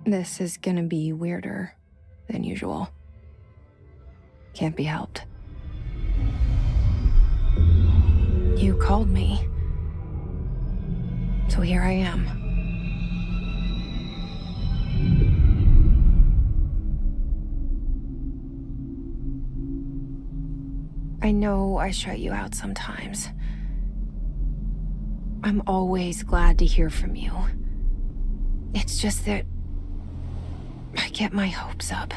This is gonna be weirder than usual. Can't be helped. You called me. So here I am. I know I shut you out sometimes. I'm always glad to hear from you. It's just that I get my hopes up.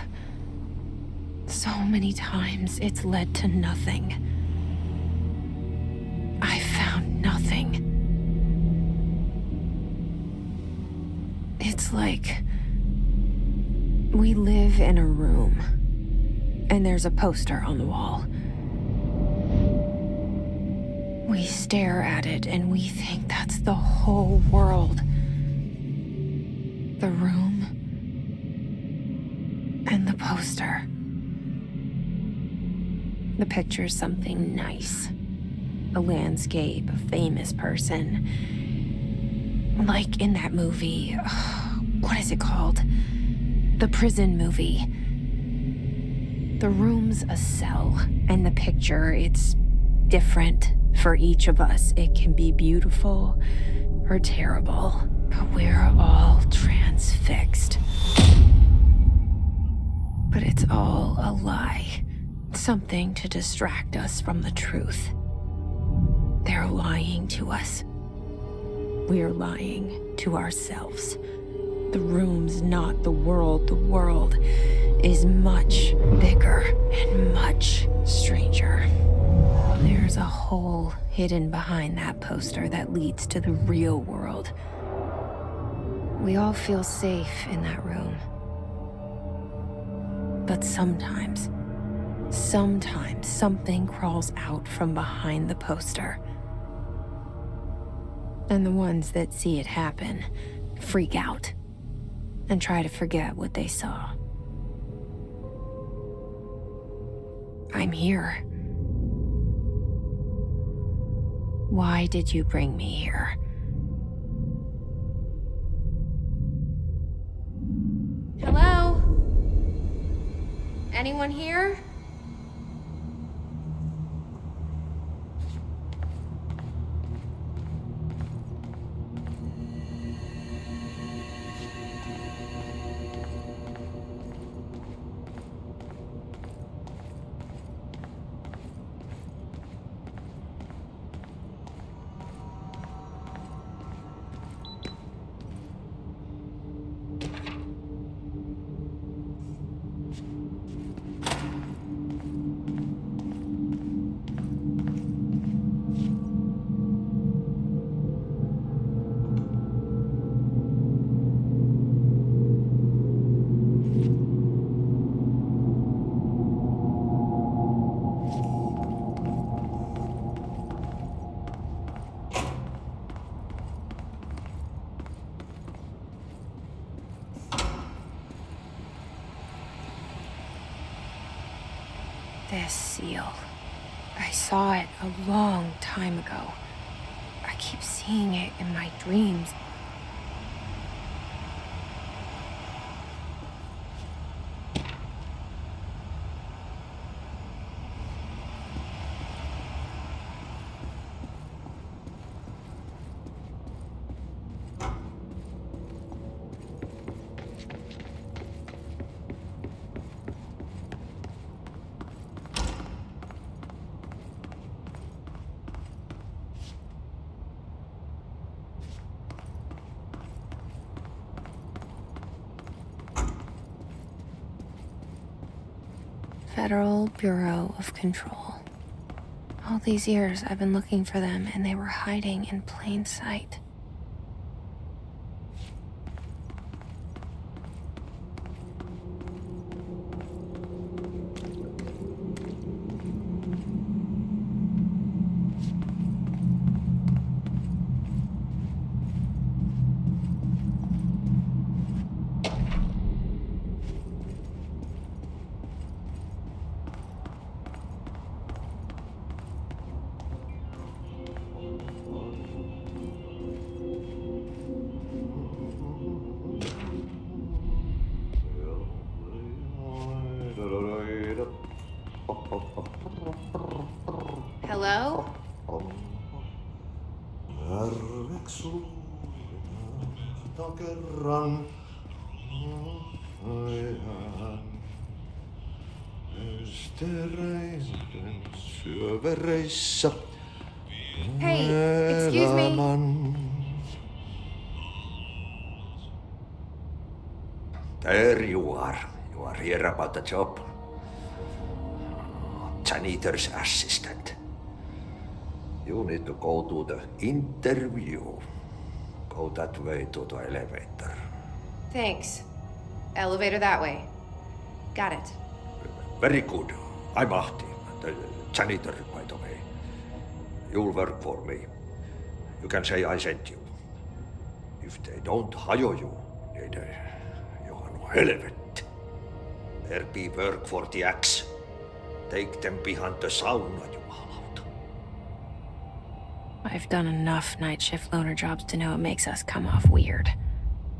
So many times it's led to nothing. I found nothing. It's like we live in a room, and there's a poster on the wall. We stare at it and we think that's the whole world. The room and the poster. The picture's something nice. A landscape, a famous person. Like in that movie, what is it called? The prison movie. The room's a cell, and the picture, it's different for each of us. It can be beautiful or terrible, but we're all transfixed. But it's all a lie. Something to distract us from the truth. They're lying to us. We're lying to ourselves. The room's not the world. The world is much bigger and much stranger. There's a hole hidden behind that poster that leads to the real world. We all feel safe in that room. But sometimes something crawls out from behind the poster. And the ones that see it happen freak out and try to forget what they saw. I'm here. Why did you bring me here? Hello? Anyone here? This seal. I saw it a long time ago. I keep seeing it in my dreams. Federal Bureau of Control. All these years I've been looking for them, and they were hiding in plain sight. Hello? Hey, excuse me. There you are. You are here about the job. Janitor's assistant. You need to go to the interview. Go that way to the elevator. Thanks. Elevator that way. Got it. Very good. I'm Ahti, the janitor, by the way. You'll work for me. You can say I sent you. If they don't hire you, niin Johan helvet. There be work for the axe. Take them behind the sauna, jumalauta. I've done enough night shift loner jobs to know it makes us come off weird.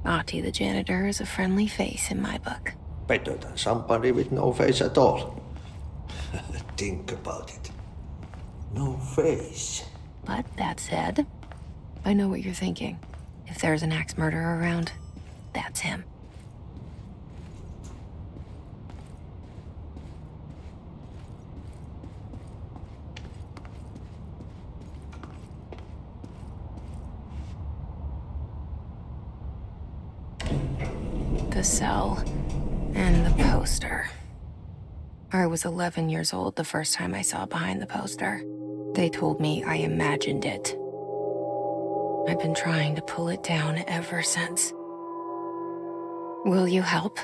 Ahti the janitor is a friendly face in my book. Better than somebody with no face at all. Think about it. No face. But that said, I know what you're thinking. If there's an axe murderer around, that's him. The cell and the poster. I was 11 years old the first time I saw behind the poster. They told me I imagined it. I've been trying to pull it down ever since. Will you help?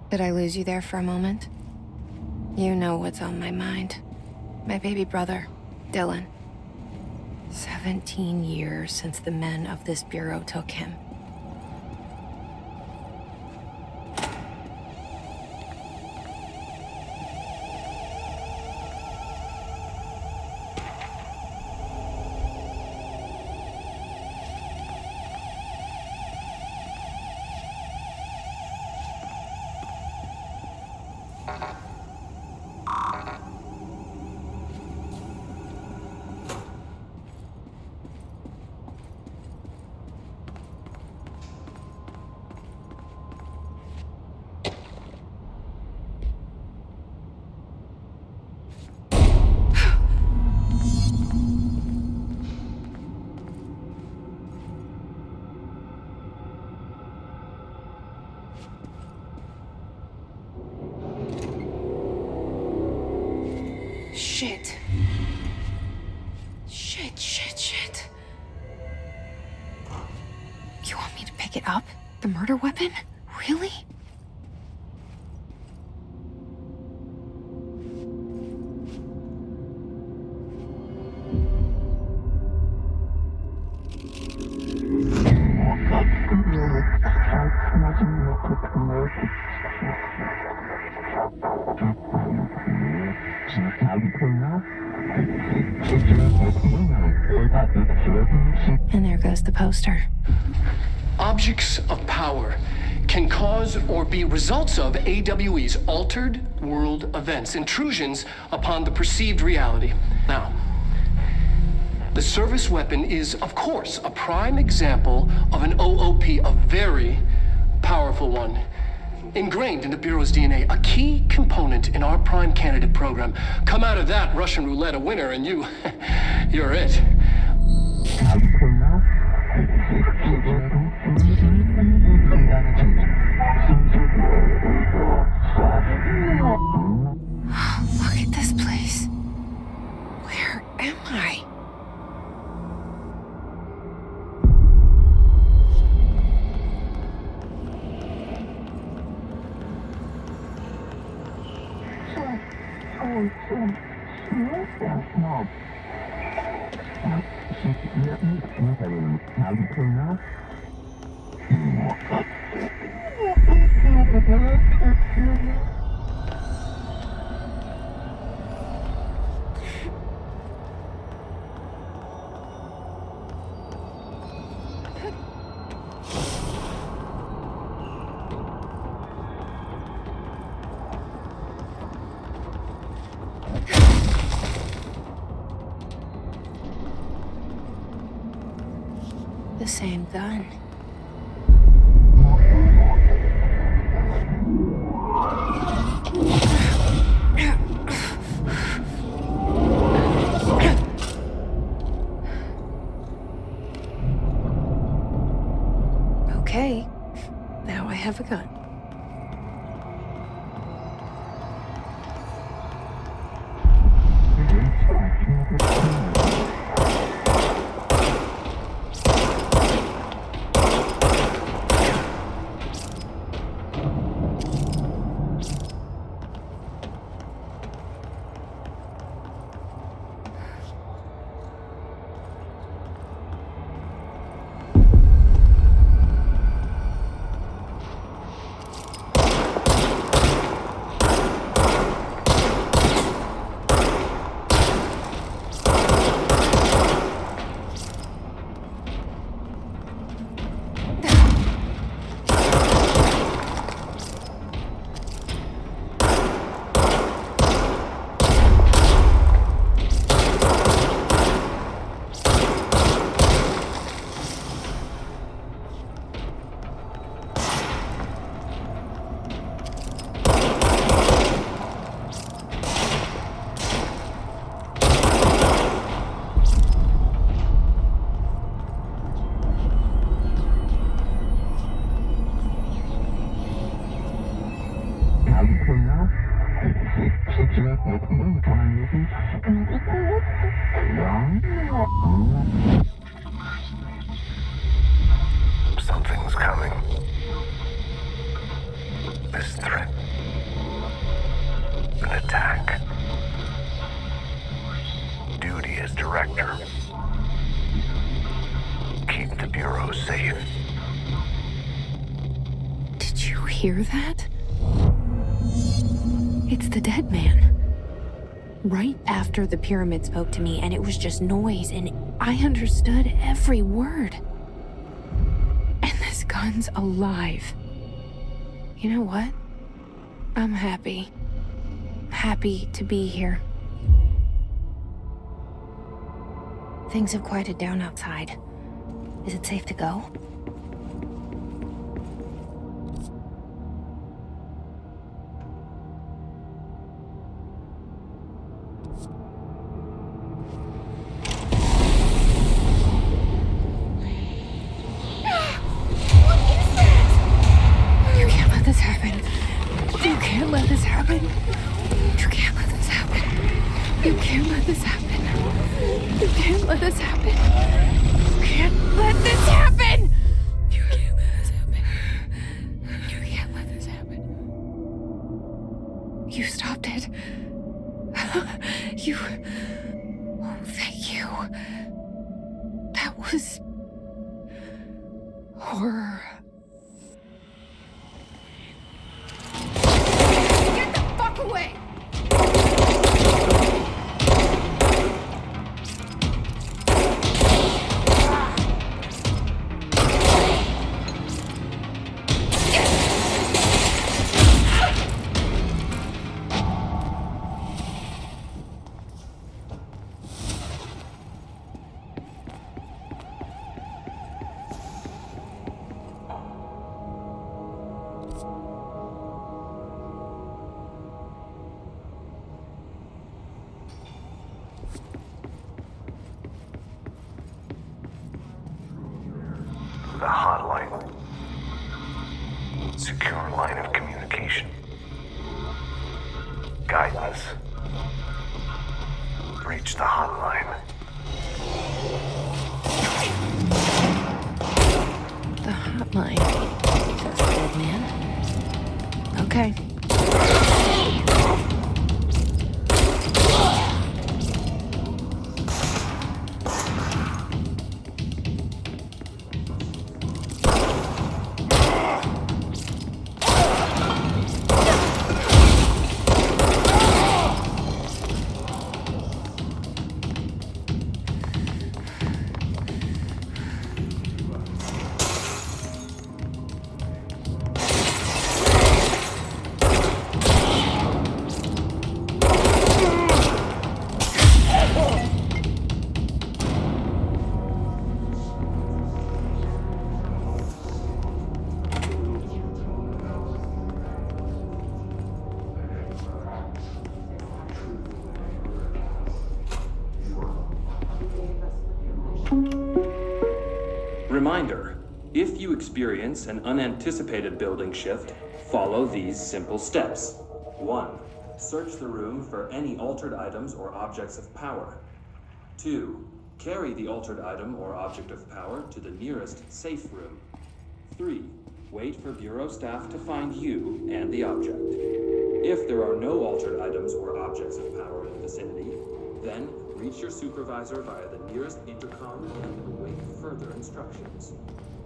Did I lose you there for a moment? You know what's on my mind. My baby brother, Dylan. 17 years since the men of this bureau took him. Shit. Shit. You want me to pick it up? The murder weapon? Really? And there goes the poster. Objects of power can cause or be results of AWE's altered world events, intrusions upon the perceived reality. Now, the service weapon is, of course, a prime example of an OOP, a very powerful one. ingrained in the Bureau's DNA, a key component in our prime candidate program. Come out of that Russian roulette a winner, and you're it. Look at this place. Where am I? The same gun. Okay, now I have a gun. Something's coming. This threat. An attack. Duty as director. Keep the Bureau safe. Did you hear that? It's the dead man. Right after the pyramid spoke to me, and it was just noise, and I understood every word. And this gun's alive. You know what? I'm happy. Happy to be here. Things have quieted down outside. Is it safe to go? You stopped it. You... Oh, thank you. That was... horror. Get the fuck away! the hotline. Secure line of communication. Guidance. Reach the hotline. The hotline, says the dead man. Okay. Reminder, if you experience an unanticipated building shift, follow these simple steps. 1. Search the room for any altered items or objects of power. 2. Carry the altered item or object of power to the nearest safe room. 3. Wait for Bureau staff to find you and the object. If there are no altered items or objects of power in the vicinity, then reach your supervisor via the nearest intercom and await further instructions.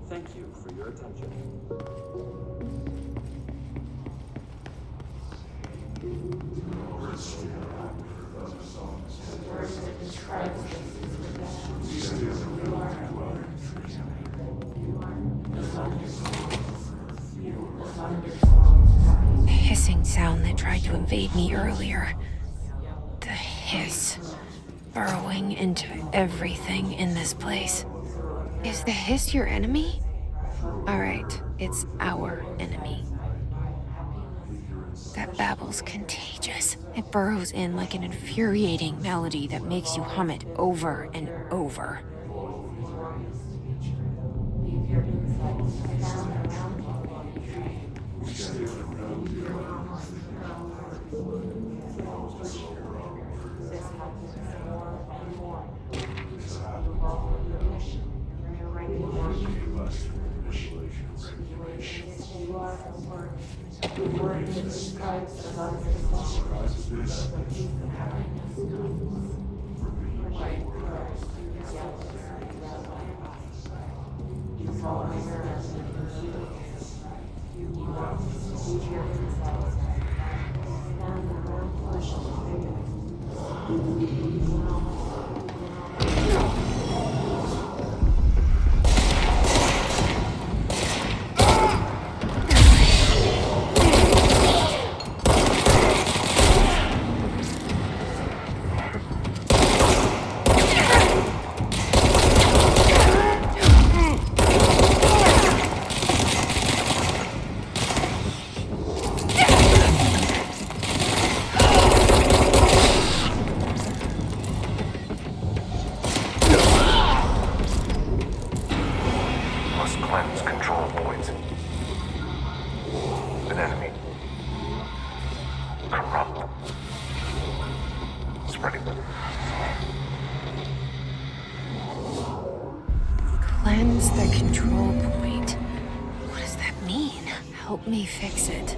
Thank you for your attention. The hissing sound that tried to invade me earlier. The hiss. Burrowing into everything in this place. Is the hiss your enemy? Alright, it's our enemy. That babble's contagious. It burrows in like an infuriating melody that makes you hum it over and over. Cleanse the control point. What does that mean? Help me fix it.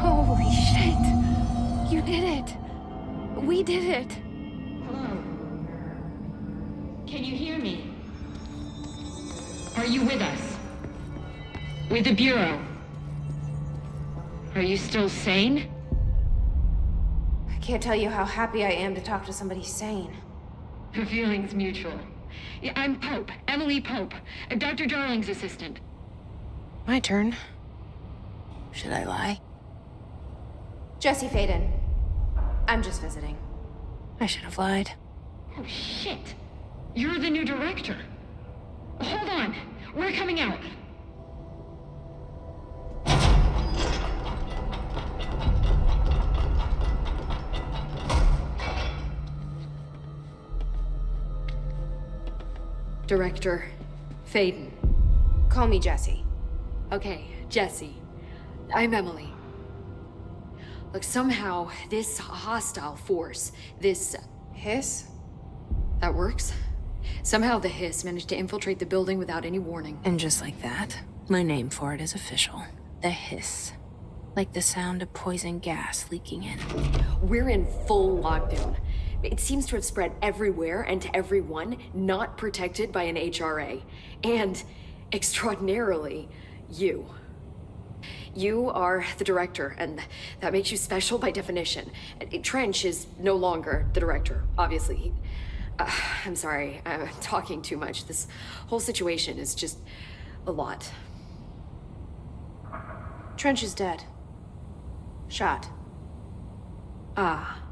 Holy shit! You did it! We did it! Hello. Can you hear me? Are you with us? With the Bureau? Are you still sane? I can't tell you how happy I am to talk to somebody sane. The feeling's mutual. Yeah, I'm Pope, Emily Pope, Dr. Darling's assistant. My turn. Should I lie? Jesse Faden. I'm just visiting. I should have lied. Oh, shit. You're the new director. Hold on. We're coming out. Director Faden. Call me Jesse. Okay, Jesse. I'm Emily. Look, somehow this hostile force, this... Hiss? That works? Somehow the hiss managed to infiltrate the building without any warning. And just like that, my name for it is official. The hiss. Like the sound of poison gas leaking in. We're in full lockdown. It seems to have spread everywhere and to everyone not protected by an HRA. And, extraordinarily, you. You are the director, and that makes you special by definition. Trench is no longer the director, obviously. I'm sorry, I'm talking too much. This whole situation is just a lot. Trench is dead. Shot. Ah.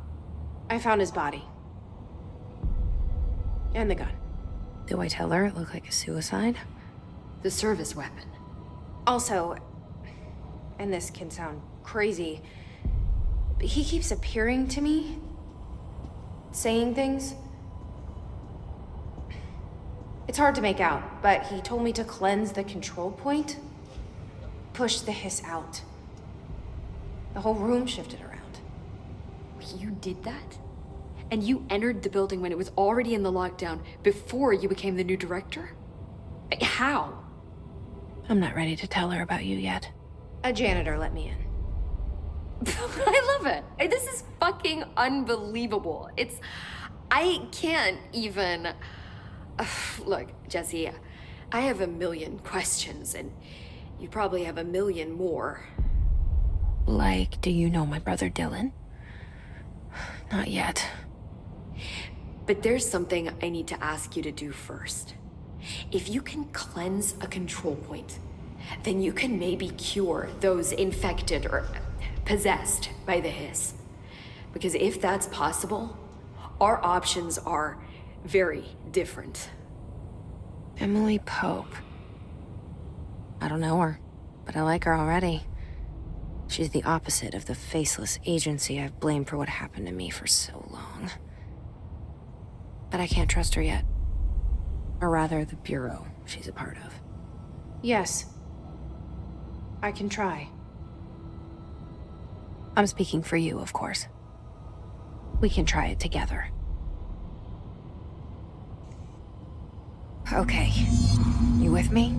I found his body. And the gun. Do I tell her it looked like a suicide? The service weapon. Also, and this can sound crazy, but he keeps appearing to me, saying things. It's hard to make out, but he told me to cleanse the control point, push the hiss out. The whole room shifted around. You did that? And you entered the building when it was already in the lockdown before you became the new director? How? I'm not ready to tell her about you yet. A janitor let me in. I love it. This is fucking unbelievable. I can't even... Look, Jesse, I have a million questions, and you probably have a million more. Like, do you know my brother Dylan? Not yet. But there's something I need to ask you to do first. If you can cleanse a control point, then you can maybe cure those infected or possessed by the hiss. Because if that's possible, our options are very different. Emily Pope. I don't know her, but I like her already. She's the opposite of the faceless agency I've blamed for what happened to me for so long. But I can't trust her yet. Or rather, the bureau she's a part of. Yes. I can try. I'm speaking for you, of course. We can try it together. Okay. You with me?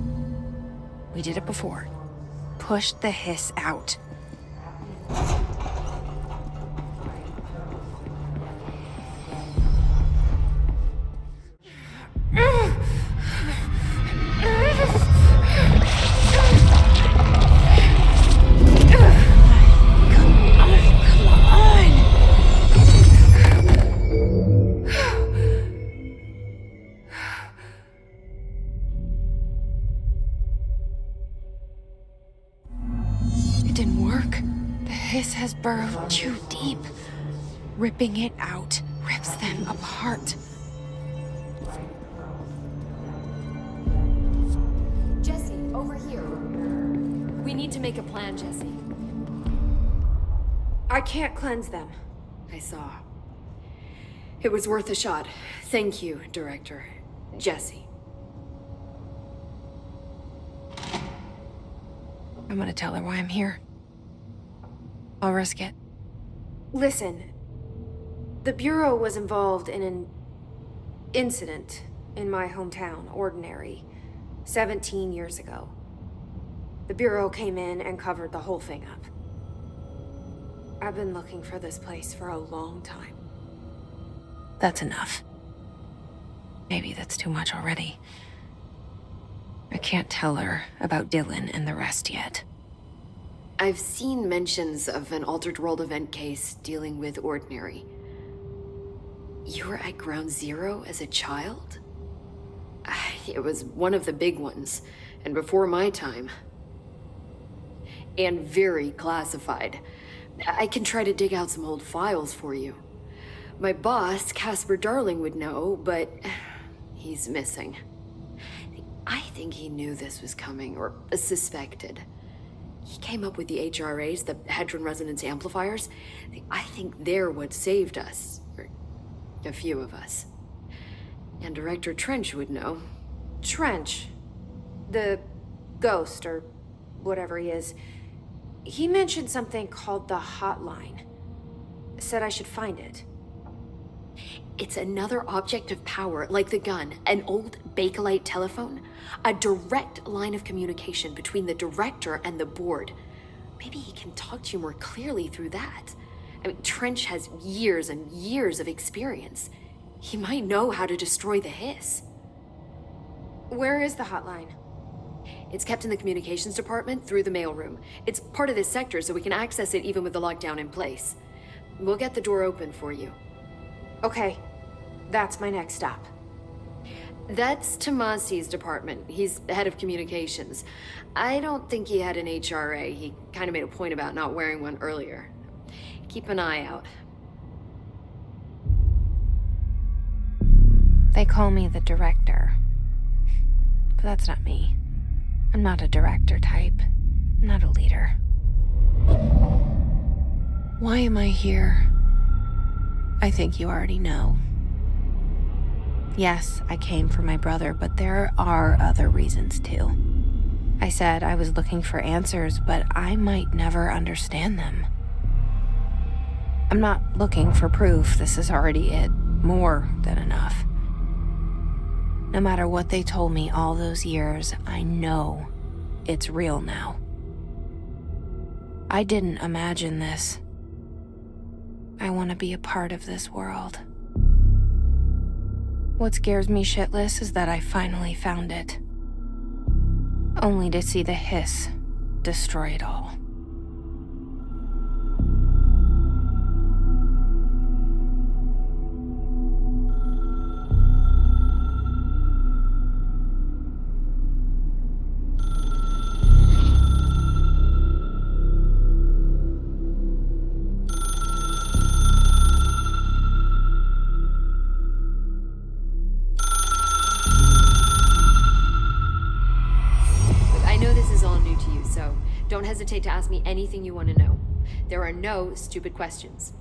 We did it before. Push the hiss out. Has burrowed too deep. Ripping it out rips them apart. Jesse, over here. We need to make a plan, Jesse. I can't cleanse them. I saw. It was worth a shot. Thank you, Director. Jesse. I'm gonna tell her why I'm here. I'll risk it. Listen, the Bureau was involved in an incident in my hometown, Ordinary, 17 years ago. The Bureau came in and covered the whole thing up. I've been looking for this place for a long time. That's enough. Maybe that's too much already. I can't tell her about Dylan and the rest yet. I've seen mentions of an Altered World event case dealing with Ordinary. You were at Ground Zero as a child? It was one of the big ones, and before my time. And very classified. I can try to dig out some old files for you. My boss, Casper Darling, would know, but He's missing. I think he knew this was coming, or suspected. He came up with the HRAs, the Hadron Resonance Amplifiers. I think they're what saved us. Or a few of us. And Director Trench would know. Trench. The ghost, or whatever he is. He mentioned something called the Hotline. Said I should find it. It's another object of power, like the gun, an old Bakelite telephone. A direct line of communication between the director and the board. Maybe he can talk to you more clearly through that. I mean, Trench has years and years of experience. He might know how to destroy the hiss. Where is the hotline? It's kept in the communications department through the mailroom. It's part of this sector, so we can access it even with the lockdown in place. We'll get the door open for you. Okay, that's my next stop. That's Tomasi's department. He's the head of communications. I don't think he had an HRA. He kind of made a point about not wearing one earlier. Keep an eye out. They call me the director. But that's not me. I'm not a director type. I'm not a leader. Why am I here? I think you already know. Yes, I came for my brother, but there are other reasons too. I said I was looking for answers, but I might never understand them. I'm not looking for proof. This is already it. More than enough. No matter what they told me all those years, I know it's real now. I didn't imagine this. I want to be a part of this world. What scares me shitless is that I finally found it. Only to see the hiss destroy it all. Don't hesitate to ask me anything you want to know. There are no stupid questions.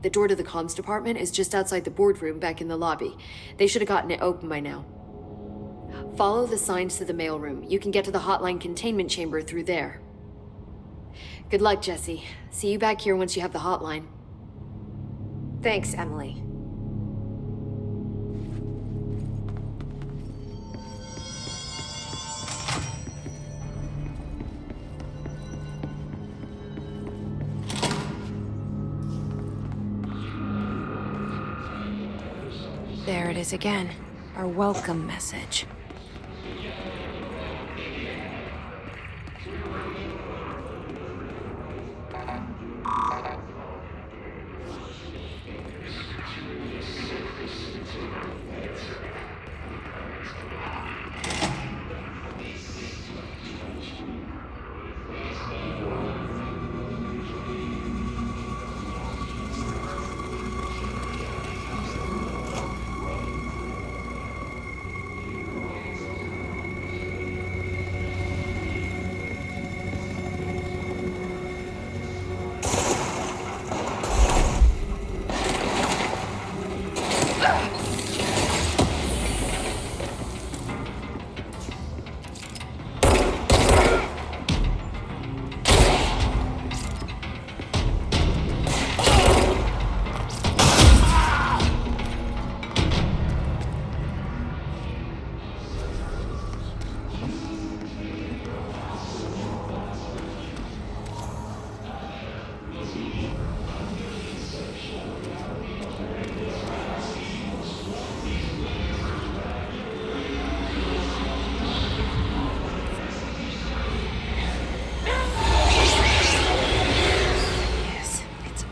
The door to the comms department is just outside the boardroom back in the lobby. They should have gotten it open by now. Follow the signs to the mailroom. You can get to the hotline containment chamber through there. Good luck, Jesse. See you back here once you have the hotline. Thanks, Emily. There it is again, our welcome message.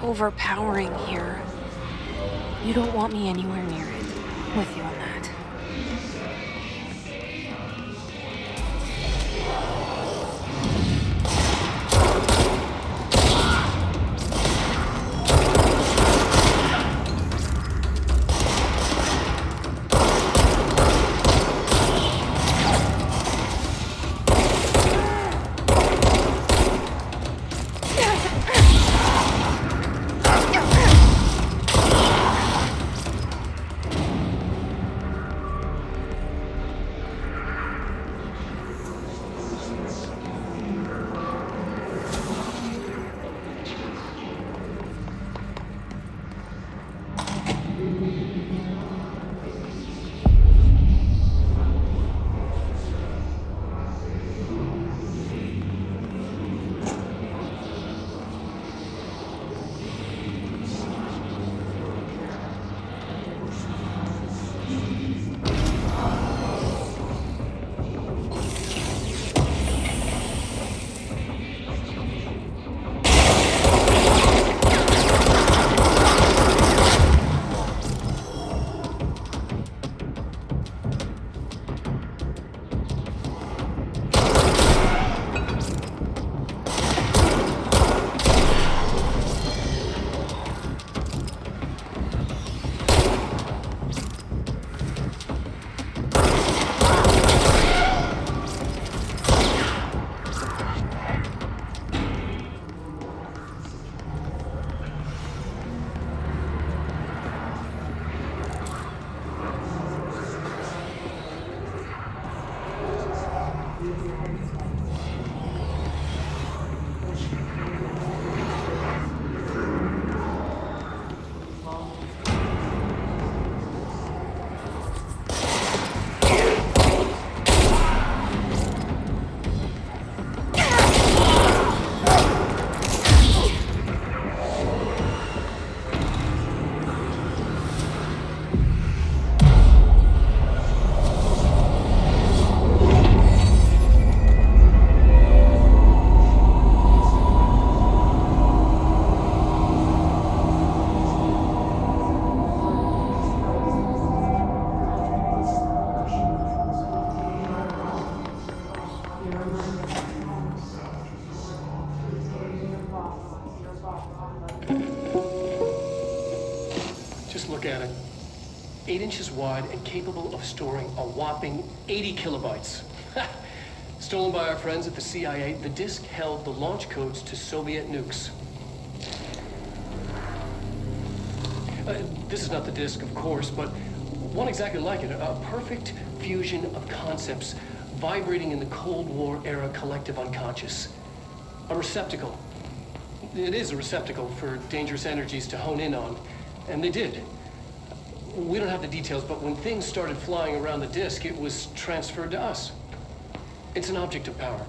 Overpowering here. You don't want me anywhere near it. I'm with you on that. Just look at it. 8 inches wide and capable of storing a whopping 80 kilobytes. Stolen by our friends at the CIA, the disk held the launch codes to Soviet nukes. This is not the disk, of course, but one exactly like it. A perfect fusion of concepts vibrating in the Cold War era collective unconscious. A receptacle. It is a receptacle for dangerous energies to hone in on. And they did. We don't have the details, but when things started flying around the disk, it was transferred to us. It's an object of power.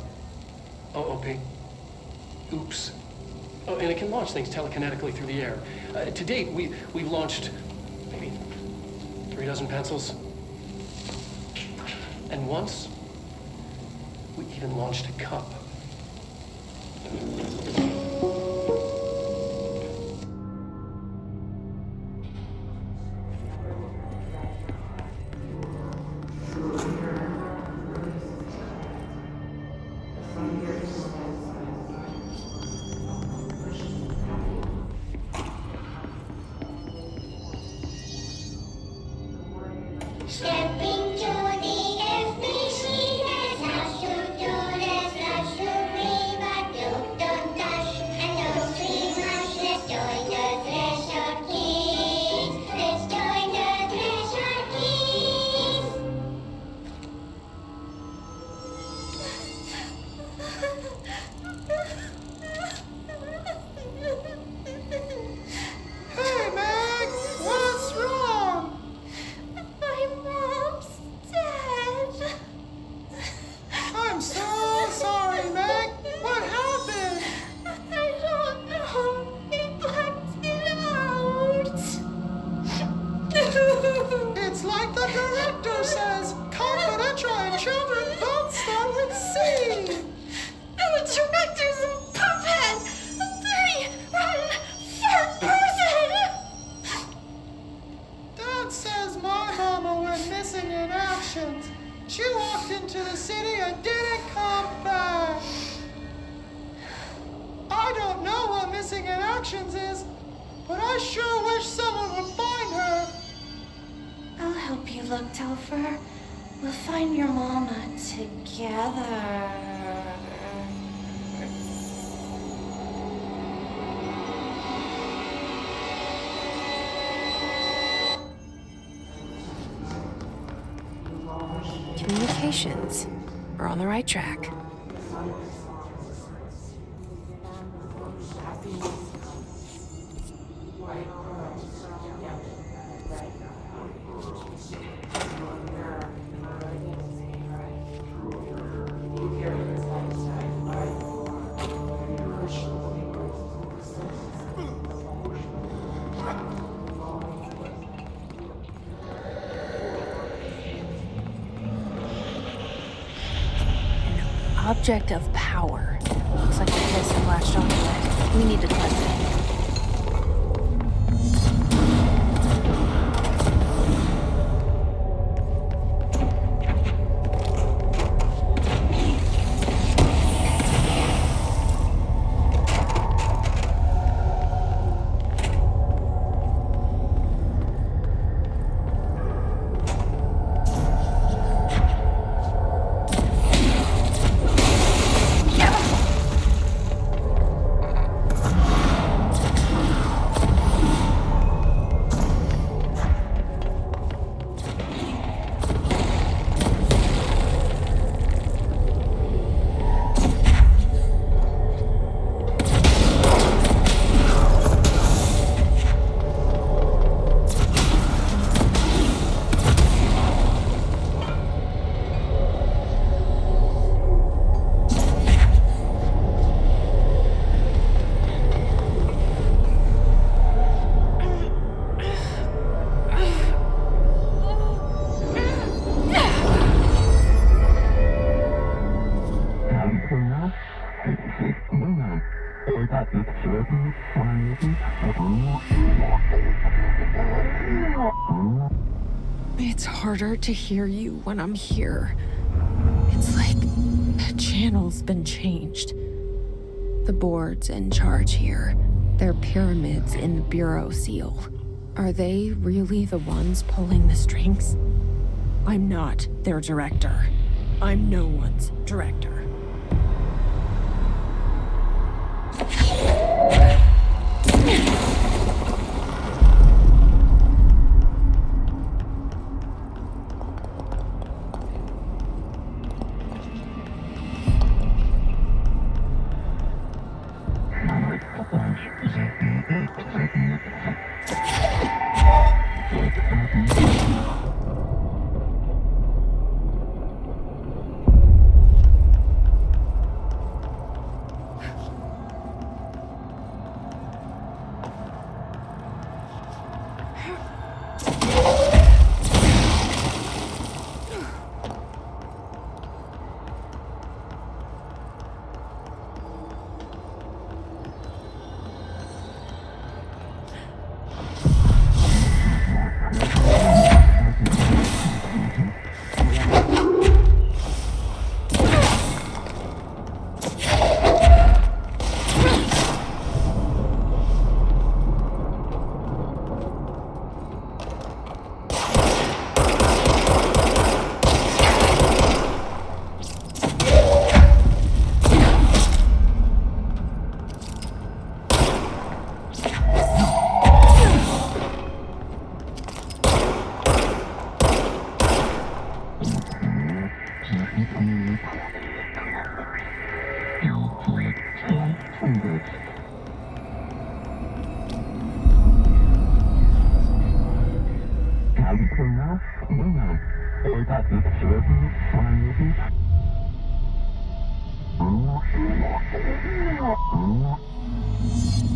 OP. Oops. Oh, and it can launch things telekinetically through the air. To date, we've launched maybe 3 dozen pencils. And once, we even launched a cup. She walked into the city and didn't come back. I don't know what missing in actions is, but I sure wish someone would find her. I'll help you look, Telfer. We'll find your mama together. Communications. We're on the right track. object of power. Looks like the piss splashed onto it. We need to test it. It's harder to hear you when I'm here. It's like the channel's been changed. The board's in charge here. They're pyramids in the Bureau seal. Are they really the ones pulling the strings? I'm not their director. I'm no one's director.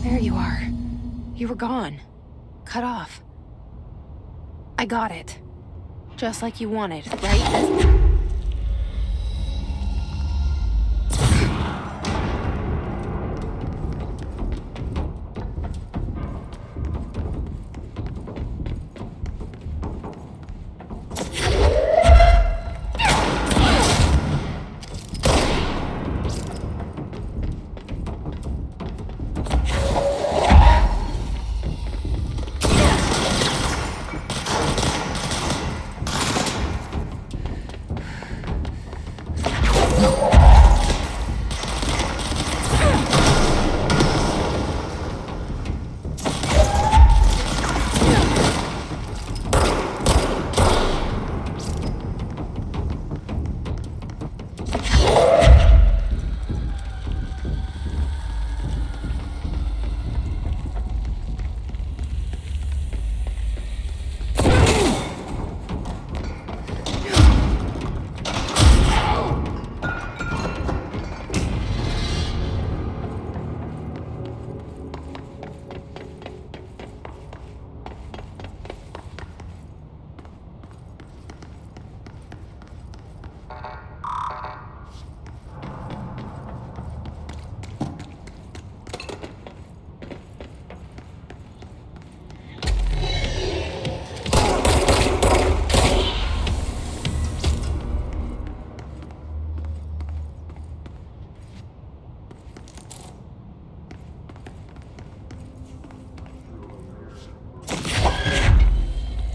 There you are. You were gone. Cut off. I got it. Just like you wanted, right?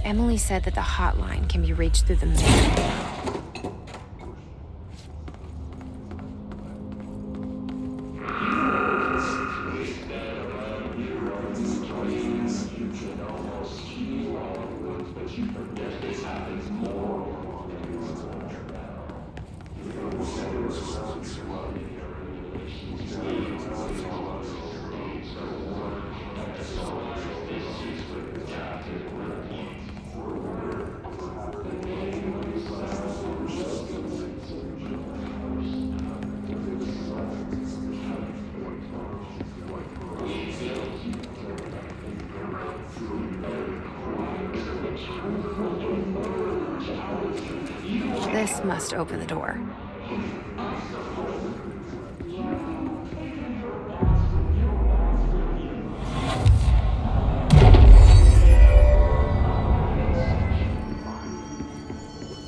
Emily said that the hotline can be reached through the mail. This must open the door.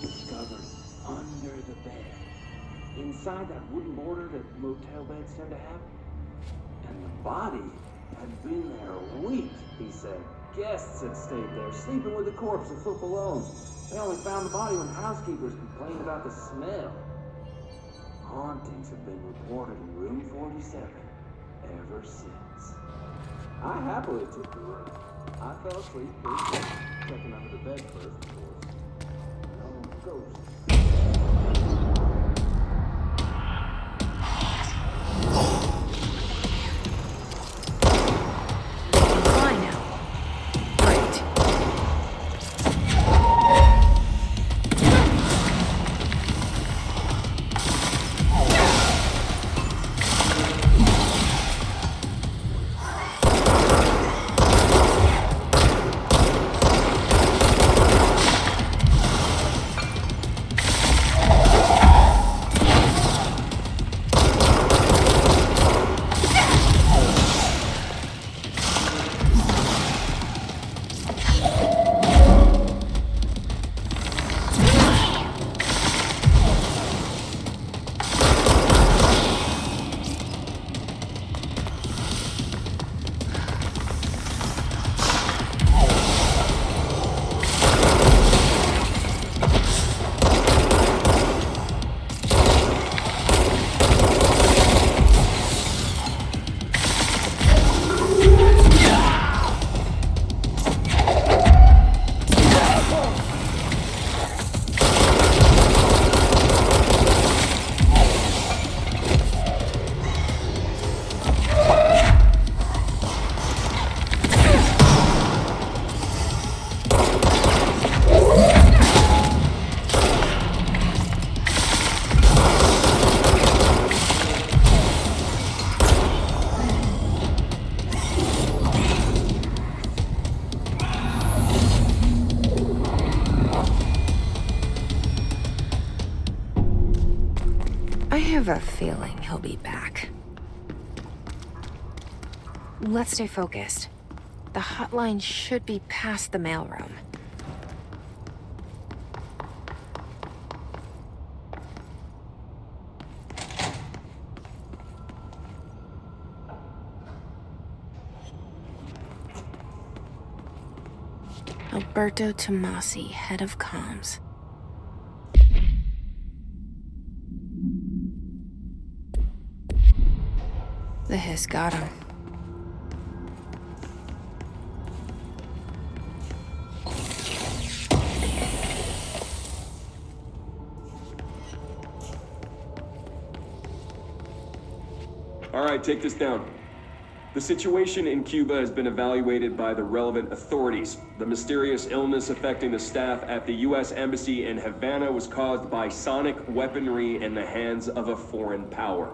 Discovered under the bed. Inside that wooden border that motel beds tend to have. And the body had been there a week, he said. Guests had stayed there, sleeping with the corpse a foot below. They only found the body when housekeepers complained about the smell. Hauntings have been reported in room 47 ever since. I happily took the room. I fell asleep, checking under the bed first, of course. No ghosts. I have a feeling he'll be back. Let's stay focused. The hotline should be past the mailroom. Alberto Tomasi, head of comms. The hiss got him. All right, take this down. The situation in Cuba has been evaluated by the relevant authorities. The mysterious illness affecting the staff at the U.S. Embassy in Havana was caused by sonic weaponry in the hands of a foreign power.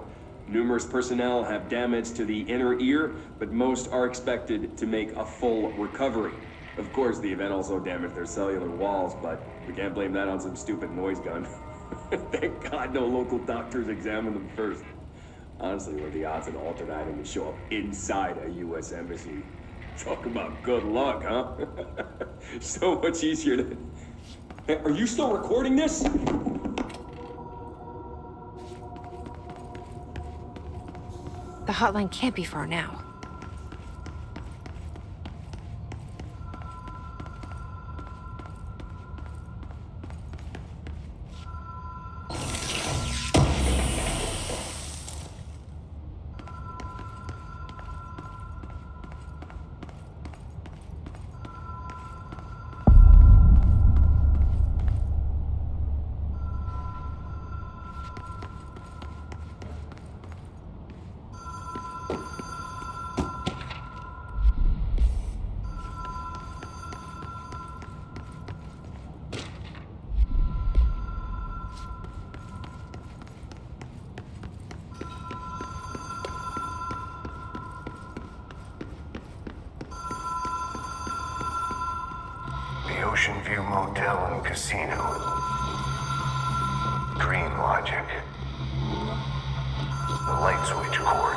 Numerous personnel have damage to the inner ear, but most are expected to make a full recovery. Of course, the event also damaged their cellular walls, but we can't blame that on some stupid noise gun. Thank God no local doctors examined them first. Honestly, what are the odds an altered item would show up inside a U.S. embassy? Talk about good luck, huh? So much easier to... Hey, are you still recording this? The hotline can't be far now. The Ocean View Motel and Casino. Dream logic. The light switch cord.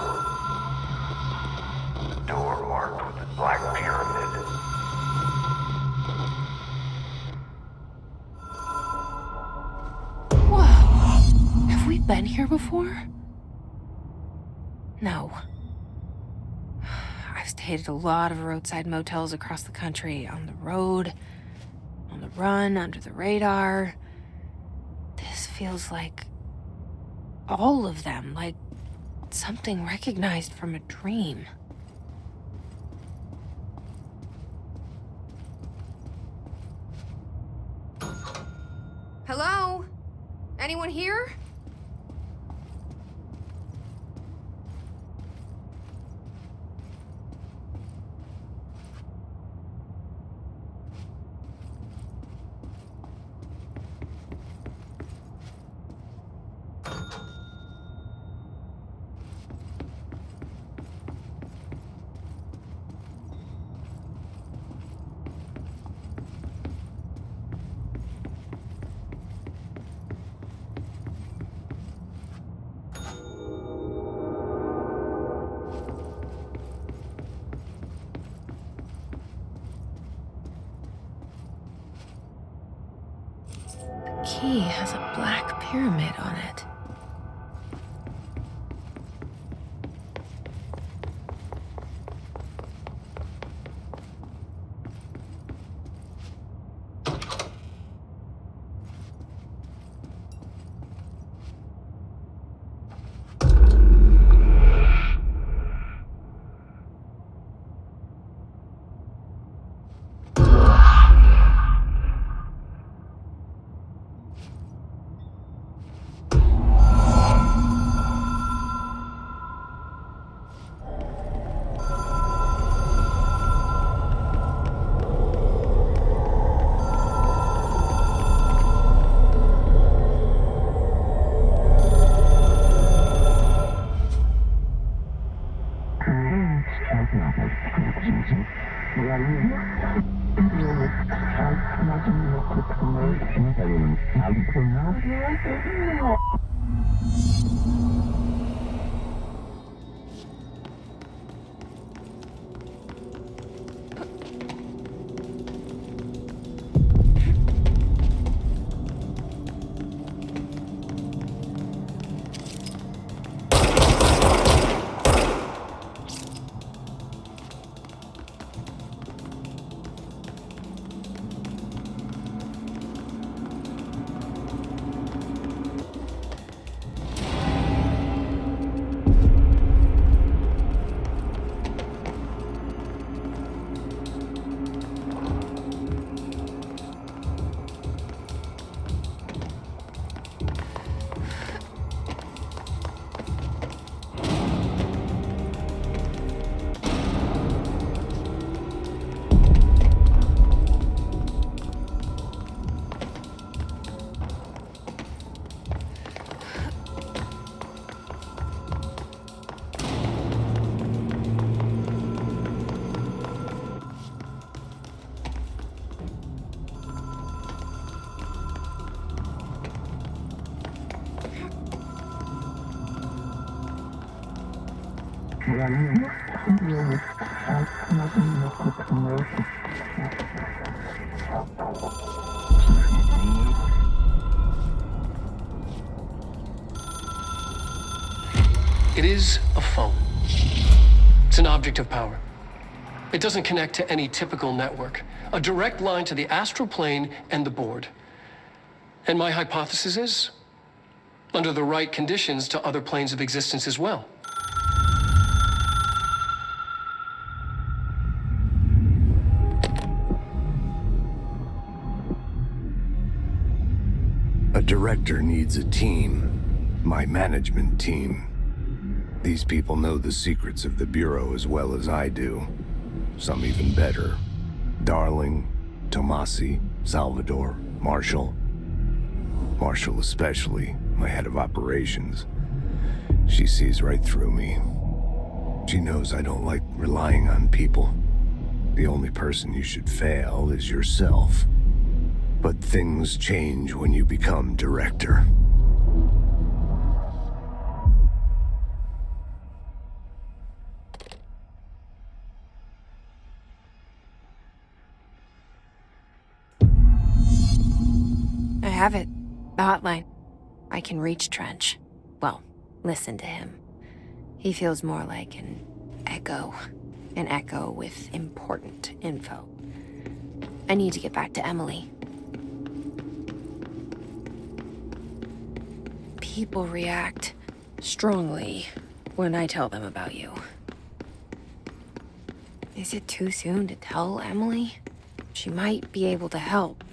The door marked with the black pyramid. Whoa! Have we been here before? No. I've stayed at a lot of roadside motels across the country, on the road, on the run, under the radar. This feels like all of them, like something recognized from a dream. Hello? Anyone here? The key has a black pyramid on it. It is a phone. It's an object of power. It doesn't connect to any typical network. A direct line to the astral plane and the board. And my hypothesis is, under the right conditions, to other planes of existence as well. A director needs a team. My management team. These people know the secrets of the Bureau as well as I do. Some even better. Darling, Tomasi, Salvador, Marshall. Marshall especially, my head of operations. She sees right through me. She knows I don't like relying on people. The only person you should fail is yourself. But things change when you become director. I have it. The hotline. I can reach Trench. Well, listen to him. He feels more like an echo. An echo with important info. I need to get back to Emily. People react strongly when I tell them about you. Is it too soon to tell Emily? She might be able to help,